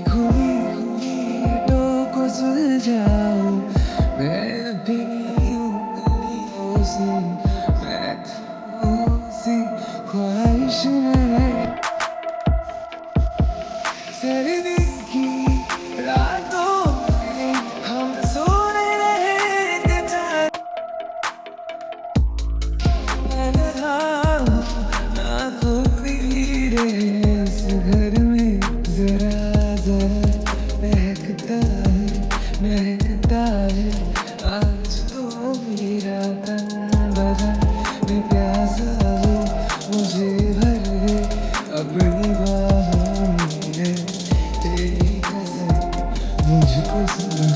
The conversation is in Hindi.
खुली ईंटों को सुलझाऊं मैं भी उंगलियों से मैं तो उसी ख्वाहिश में सर्दी की रातों में हम सोए रहे थे ना कोई रहे इस घर में जरा जरा महकता है आज तो मेरा तन बदन में प्यासा है मुझे भर दे अपनी बाहों में तेरी कसम मुझको सुना